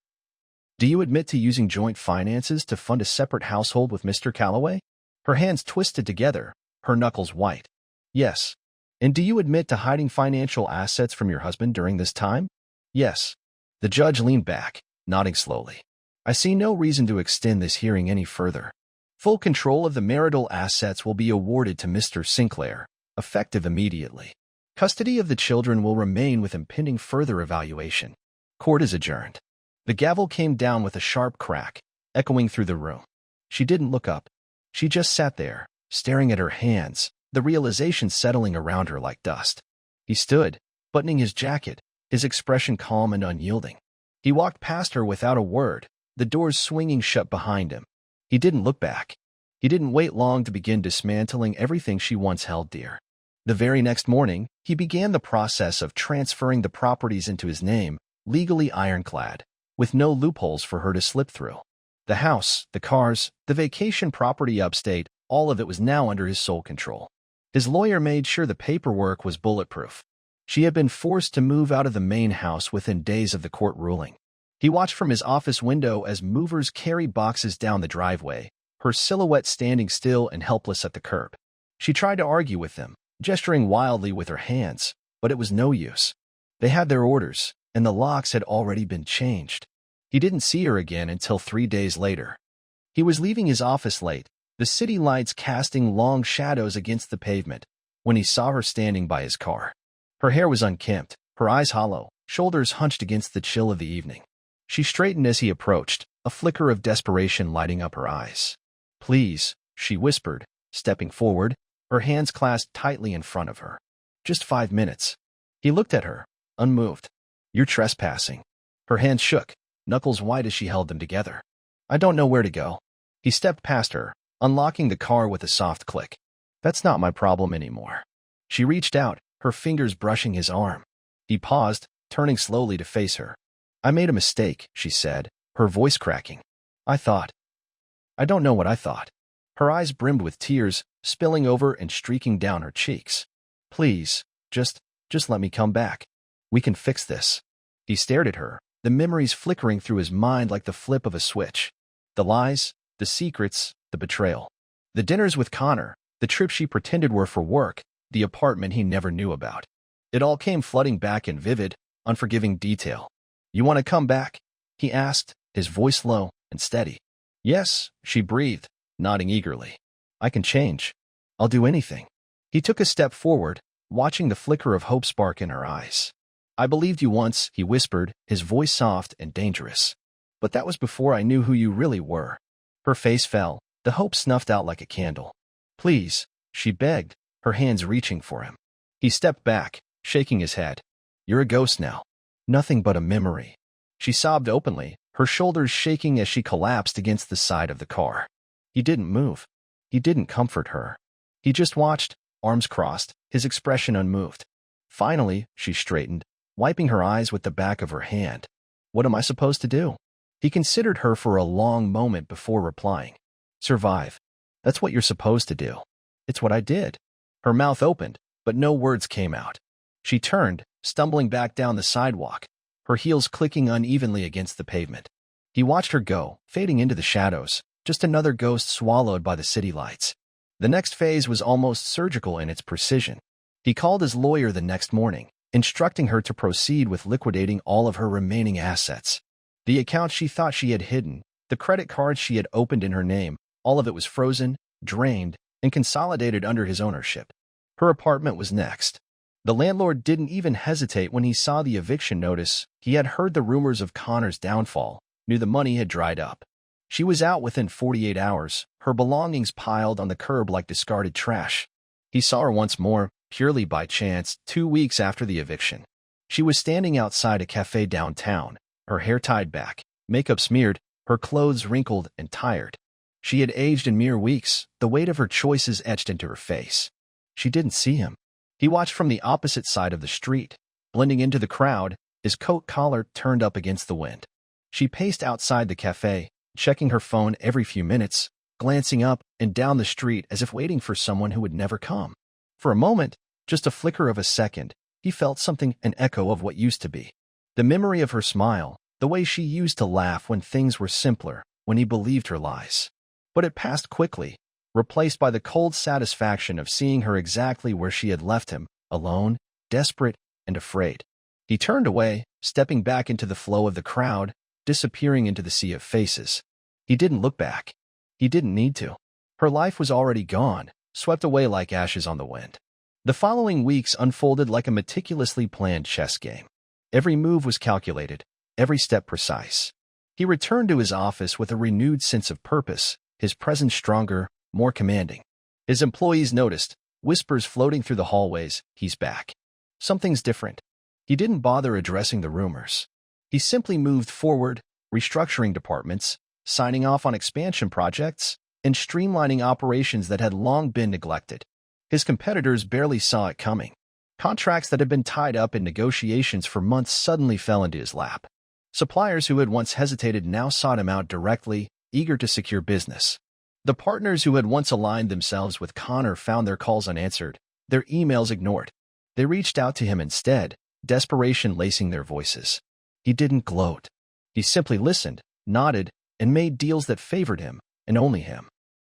Do you admit to using joint finances to fund a separate household with Mr. Calloway?" Her hands twisted together, her knuckles white. "Yes." "And do you admit to hiding financial assets from your husband during this time?" "Yes." The judge leaned back, nodding slowly. "I see no reason to extend this hearing any further. Full control of the marital assets will be awarded to Mr. Sinclair, effective immediately. Custody of the children will remain with impending further evaluation. Court is adjourned." The gavel came down with a sharp crack, echoing through the room. She didn't look up. She just sat there, staring at her hands, the realization settling around her like dust. He stood, buttoning his jacket, his expression calm and unyielding. He walked past her without a word, the doors swinging shut behind him. He didn't look back. He didn't wait long to begin dismantling everything she once held dear. The very next morning, he began the process of transferring the properties into his name, legally ironclad, with no loopholes for her to slip through. The house, the cars, the vacation property upstate, all of it was now under his sole control. His lawyer made sure the paperwork was bulletproof. She had been forced to move out of the main house within days of the court ruling. He watched from his office window as movers carried boxes down the driveway, her silhouette standing still and helpless at the curb. She tried to argue with them, gesturing wildly with her hands, but it was no use. They had their orders, and the locks had already been changed. He didn't see her again until 3 days later. He was leaving his office late, the city lights casting long shadows against the pavement, when he saw her standing by his car. Her hair was unkempt, her eyes hollow, shoulders hunched against the chill of the evening. She straightened as he approached, a flicker of desperation lighting up her eyes. "Please," she whispered, stepping forward, her hands clasped tightly in front of her. "Just 5 minutes." He looked at her, unmoved. "You're trespassing." Her hands shook, knuckles white as she held them together. "I don't know where to go." He stepped past her, unlocking the car with a soft click. "That's not my problem anymore." She reached out, her fingers brushing his arm. He paused, turning slowly to face her. "I made a mistake," she said, her voice cracking. I don't know what I thought." Her eyes brimmed with tears, spilling over and streaking down her cheeks. "Please, just let me come back. We can fix this." He stared at her, the memories flickering through his mind like the flip of a switch. The lies, the secrets, the betrayal. The dinners with Connor, the trips she pretended were for work, the apartment he never knew about. It all came flooding back in vivid, unforgiving detail. "You want to come back?" he asked, his voice low and steady. "Yes," she breathed, nodding eagerly. "I can change. I'll do anything." He took a step forward, watching the flicker of hope spark in her eyes. "I believed you once," he whispered, his voice soft and dangerous. "But that was before I knew who you really were." Her face fell, the hope snuffed out like a candle. "Please," she begged, her hands reaching for him. He stepped back, shaking his head. "You're a ghost now. Nothing but a memory." She sobbed openly, her shoulders shaking as she collapsed against the side of the car. He didn't move. He didn't comfort her. He just watched, arms crossed, his expression unmoved. Finally, she straightened, wiping her eyes with the back of her hand. "What am I supposed to do?" He considered her for a long moment before replying. "Survive. That's what you're supposed to do." "It's what I did." Her mouth opened, but no words came out. She turned, stumbling back down the sidewalk, her heels clicking unevenly against the pavement. He watched her go, fading into the shadows, just another ghost swallowed by the city lights. The next phase was almost surgical in its precision. He called his lawyer the next morning, instructing her to proceed with liquidating all of her remaining assets. The accounts she thought she had hidden, the credit cards she had opened in her name, all of it was frozen, drained, and consolidated under his ownership. Her apartment was next. The landlord didn't even hesitate when he saw the eviction notice. He had heard the rumors of Connor's downfall, knew the money had dried up. She was out within 48 hours, her belongings piled on the curb like discarded trash. He saw her once more, purely by chance, 2 weeks after the eviction. She was standing outside a cafe downtown, her hair tied back, makeup smeared, her clothes wrinkled and tired. She had aged in mere weeks, the weight of her choices etched into her face. She didn't see him. He watched from the opposite side of the street, blending into the crowd, his coat collar turned up against the wind. She paced outside the cafe, checking her phone every few minutes, glancing up and down the street as if waiting for someone who would never come. For a moment, just a flicker of a second, he felt something, an echo of what used to be. The memory of her smile, the way she used to laugh when things were simpler, when he believed her lies. But it passed quickly, replaced by the cold satisfaction of seeing her exactly where she had left him, alone, desperate, and afraid. He turned away, stepping back into the flow of the crowd, disappearing into the sea of faces. He didn't look back. He didn't need to. Her life was already gone, swept away like ashes on the wind. The following weeks unfolded like a meticulously planned chess game. Every move was calculated, every step precise. He returned to his office with a renewed sense of purpose, his presence stronger, more commanding. His employees noticed, whispers floating through the hallways, "He's back. Something's different." He didn't bother addressing the rumors. He simply moved forward, restructuring departments, signing off on expansion projects, and streamlining operations that had long been neglected. His competitors barely saw it coming. Contracts that had been tied up in negotiations for months suddenly fell into his lap. Suppliers who had once hesitated now sought him out directly, eager to secure business. The partners who had once aligned themselves with Connor found their calls unanswered, their emails ignored. They reached out to him instead, desperation lacing their voices. He didn't gloat. He simply listened, nodded, and made deals that favored him, and only him.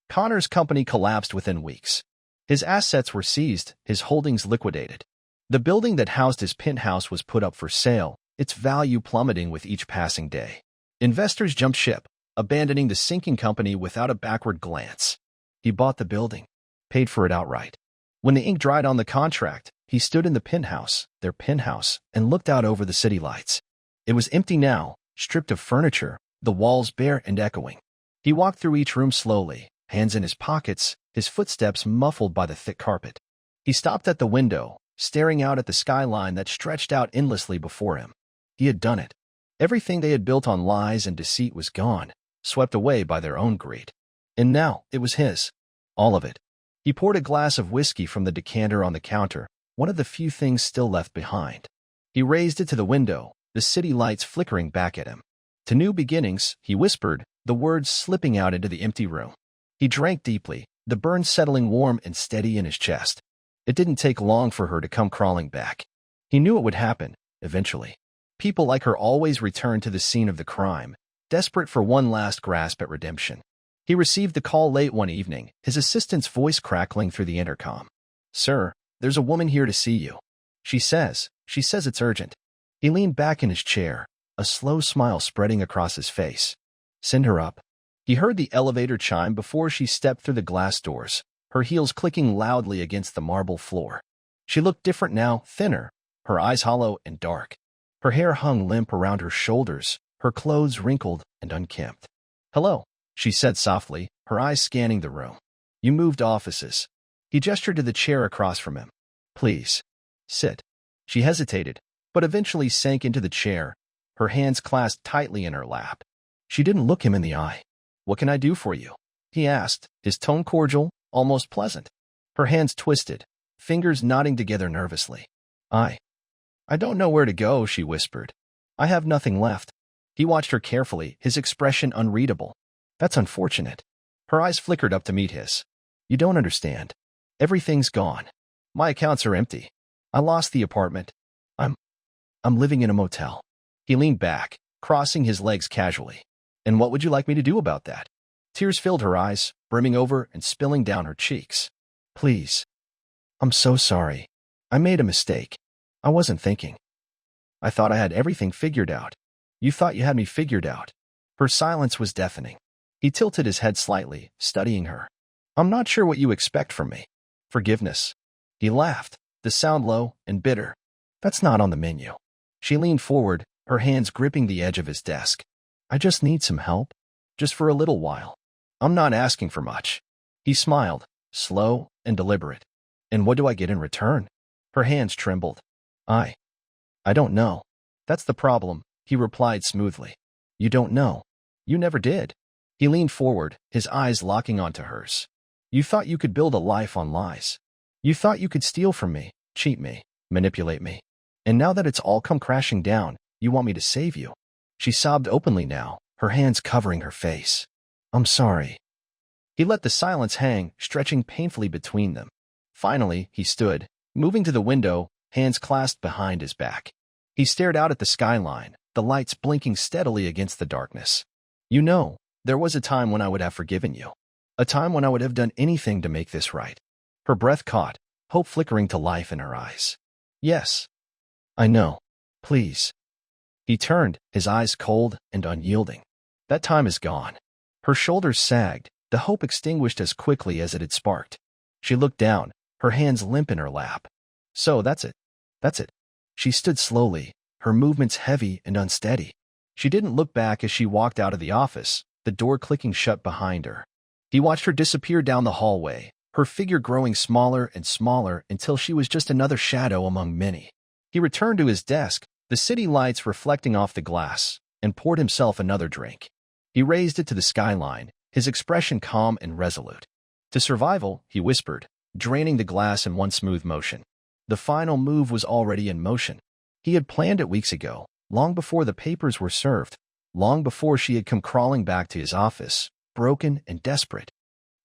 Connor's company collapsed within weeks. His assets were seized, his holdings liquidated. The building that housed his penthouse was put up for sale, its value plummeting with each passing day. Investors jumped ship, abandoning the sinking company without a backward glance. He bought the building, paid for it outright. When the ink dried on the contract, he stood in the penthouse, their penthouse, and looked out over the city lights. It was empty now, stripped of furniture, the walls bare and echoing. He walked through each room slowly, hands in his pockets, his footsteps muffled by the thick carpet. He stopped at the window, staring out at the skyline that stretched out endlessly before him. He had done it. Everything they had built on lies and deceit was gone, swept away by their own greed. And now it was his. All of it. He poured a glass of whiskey from the decanter on the counter, one of the few things still left behind. He raised it to the window, the city lights flickering back at him. "To new beginnings," he whispered, the words slipping out into the empty room. He drank deeply, the burn settling warm and steady in his chest. It didn't take long for her to come crawling back. He knew it would happen, eventually. People like her always returned to the scene of the crime, desperate for one last grasp at redemption. He received the call late one evening, his assistant's voice crackling through the intercom. "Sir, there's a woman here to see you. She says it's urgent." He leaned back in his chair, a slow smile spreading across his face. "Send her up." He heard the elevator chime before she stepped through the glass doors, her heels clicking loudly against the marble floor. She looked different now, thinner, her eyes hollow and dark. Her hair hung limp around her shoulders, her clothes wrinkled and unkempt. "Hello," she said softly, her eyes scanning the room. "You moved offices." He gestured to the chair across from him. "Please, sit." She hesitated, but eventually sank into the chair, her hands clasped tightly in her lap. She didn't look him in the eye. "What can I do for you?" he asked, his tone cordial, almost pleasant. Her hands twisted, fingers knotting together nervously. I don't know where to go," she whispered. "I have nothing left." He watched her carefully, his expression unreadable. "That's unfortunate." Her eyes flickered up to meet his. "You don't understand. Everything's gone. My accounts are empty. I lost the apartment. I'm living in a motel." He leaned back, crossing his legs casually. "And what would you like me to do about that?" Tears filled her eyes, brimming over and spilling down her cheeks. "Please. I'm so sorry. I made a mistake. I wasn't thinking. I thought I had everything figured out." "You thought you had me figured out." Her silence was deafening. He tilted his head slightly, studying her. "I'm not sure what you expect from me." "Forgiveness." He laughed, the sound low and bitter. "That's not on the menu." She leaned forward, her hands gripping the edge of his desk. "I just need some help. Just for a little while. I'm not asking for much." He smiled, slow and deliberate. "And what do I get in return?" Her hands trembled. I don't know. That's the problem," he replied smoothly. "You don't know. You never did." He leaned forward, his eyes locking onto hers. "You thought you could build a life on lies. You thought you could steal from me, cheat me, manipulate me. And now that it's all come crashing down, you want me to save you." She sobbed openly now, her hands covering her face. "I'm sorry." He let the silence hang, stretching painfully between them. Finally, he stood, moving to the window, hands clasped behind his back. He stared out at the skyline, the lights blinking steadily against the darkness. "You know, there was a time when I would have forgiven you. A time when I would have done anything to make this right." Her breath caught, hope flickering to life in her eyes. "Yes. I know. Please." He turned, his eyes cold and unyielding. "That time is gone." Her shoulders sagged, the hope extinguished as quickly as it had sparked. She looked down, her hands limp in her lap. "So that's it. That's it." She stood slowly, her movements heavy and unsteady. She didn't look back as she walked out of the office, the door clicking shut behind her. He watched her disappear down the hallway, her figure growing smaller and smaller until she was just another shadow among many. He returned to his desk, the city lights reflecting off the glass, and poured himself another drink. He raised it to the skyline, his expression calm and resolute. "To survival," he whispered, draining the glass in one smooth motion. The final move was already in motion. He had planned it weeks ago, long before the papers were served, long before she had come crawling back to his office, broken and desperate.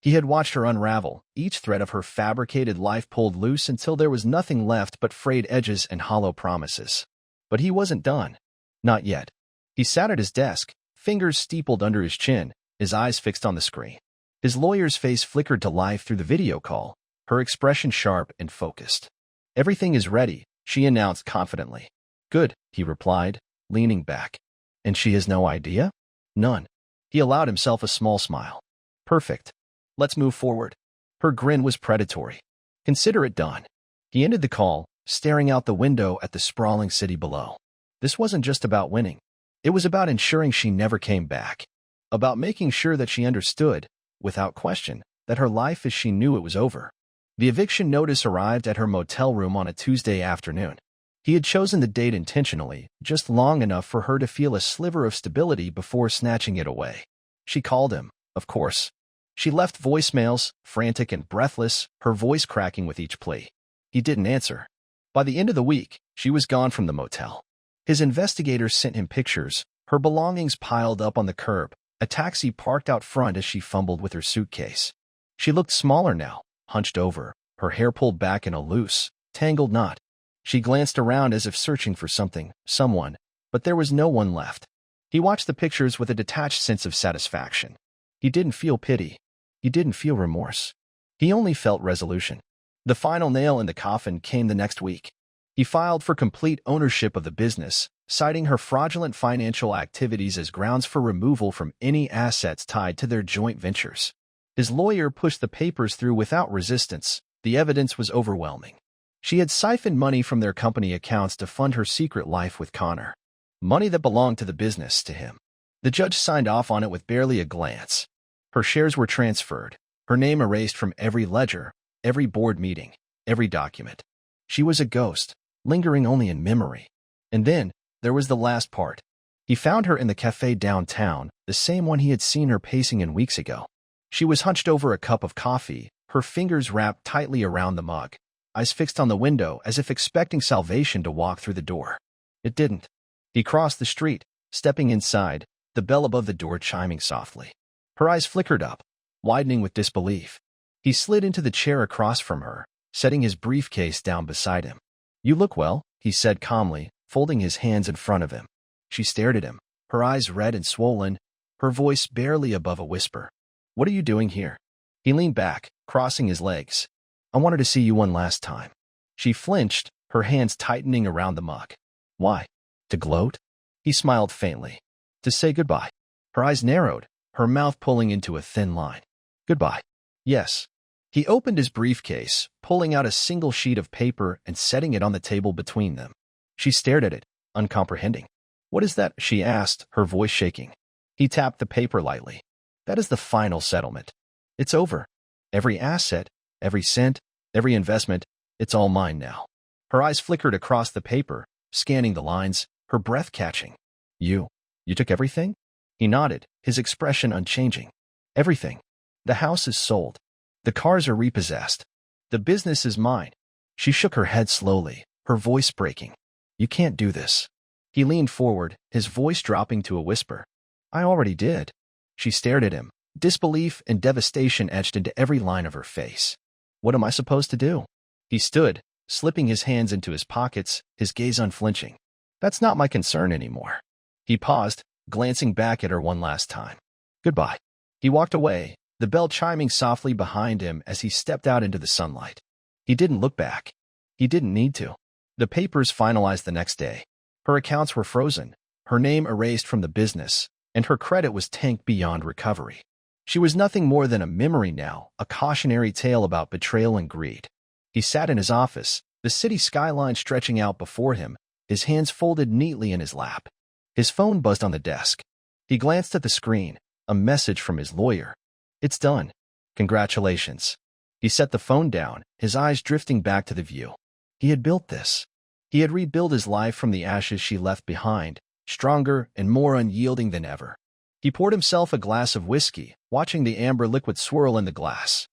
He had watched her unravel, each thread of her fabricated life pulled loose until there was nothing left but frayed edges and hollow promises. But he wasn't done. Not yet. He sat at his desk, fingers steepled under his chin, his eyes fixed on the screen. His lawyer's face flickered to life through the video call, her expression sharp and focused. "Everything is ready," she announced confidently. "Good," he replied, leaning back. "And she has no idea?" "None." He allowed himself a small smile. "Perfect. Let's move forward." Her grin was predatory. "Consider it done." He ended the call, staring out the window at the sprawling city below. This wasn't just about winning. It was about ensuring she never came back. About making sure that she understood, without question, that her life as she knew it was over. The eviction notice arrived at her motel room on a Tuesday afternoon. He had chosen the date intentionally, just long enough for her to feel a sliver of stability before snatching it away. She called him, of course. She left voicemails, frantic and breathless, her voice cracking with each plea. He didn't answer. By the end of the week, she was gone from the motel. His investigators sent him pictures, her belongings piled up on the curb, a taxi parked out front as she fumbled with her suitcase. She looked smaller now, hunched over, her hair pulled back in a loose, tangled knot. She glanced around as if searching for something, someone, but there was no one left. He watched the pictures with a detached sense of satisfaction. He didn't feel pity. He didn't feel remorse. He only felt resolution. The final nail in the coffin came the next week. He filed for complete ownership of the business, citing her fraudulent financial activities as grounds for removal from any assets tied to their joint ventures. His lawyer pushed the papers through without resistance. The evidence was overwhelming. She had siphoned money from their company accounts to fund her secret life with Connor. Money that belonged to the business, to him. The judge signed off on it with barely a glance. Her shares were transferred, her name erased from every ledger, every board meeting, every document. She was a ghost, lingering only in memory. And then, there was the last part. He found her in the cafe downtown, the same one he had seen her pacing in weeks ago. She was hunched over a cup of coffee, her fingers wrapped tightly around the mug, eyes fixed on the window as if expecting salvation to walk through the door. It didn't. He crossed the street, stepping inside, the bell above the door chiming softly. Her eyes flickered up, widening with disbelief. He slid into the chair across from her, setting his briefcase down beside him. "You look well," he said calmly, folding his hands in front of him. She stared at him, her eyes red and swollen, her voice barely above a whisper. "What are you doing here?" He leaned back, crossing his legs. "I wanted to see you one last time." She flinched, her hands tightening around the mug. "Why? To gloat?" He smiled faintly. "To say goodbye." Her eyes narrowed, her mouth pulling into a thin line. "Goodbye." "Yes." He opened his briefcase, pulling out a single sheet of paper and setting it on the table between them. She stared at it, uncomprehending. "What is that?" she asked, her voice shaking. He tapped the paper lightly. "That is the final settlement. It's over. Every asset, every cent, every investment, it's all mine now." Her eyes flickered across the paper, scanning the lines, her breath catching. You took everything?" He nodded, his expression unchanging. "Everything. The house is sold. The cars are repossessed. The business is mine." She shook her head slowly, her voice breaking. "You can't do this." He leaned forward, his voice dropping to a whisper. "I already did." She stared at him, disbelief and devastation etched into every line of her face. "What am I supposed to do?" He stood, slipping his hands into his pockets, his gaze unflinching. "That's not my concern anymore." He paused, glancing back at her one last time. "Goodbye." He walked away, the bell chiming softly behind him as he stepped out into the sunlight. He didn't look back. He didn't need to. The papers finalized the next day. Her accounts were frozen, her name erased from the business, and her credit was tanked beyond recovery. She was nothing more than a memory now, a cautionary tale about betrayal and greed. He sat in his office, the city skyline stretching out before him, his hands folded neatly in his lap. His phone buzzed on the desk. He glanced at the screen, a message from his lawyer. "It's done. Congratulations." He set the phone down, his eyes drifting back to the view. He had built this. He had rebuilt his life from the ashes she left behind, stronger and more unyielding than ever. He poured himself a glass of whiskey, watching the amber liquid swirl in the glass.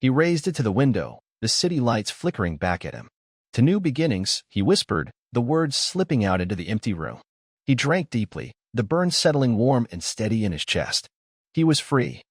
He raised it to the window, the city lights flickering back at him. "To new beginnings," he whispered, the words slipping out into the empty room. He drank deeply, the burn settling warm and steady in his chest. He was free.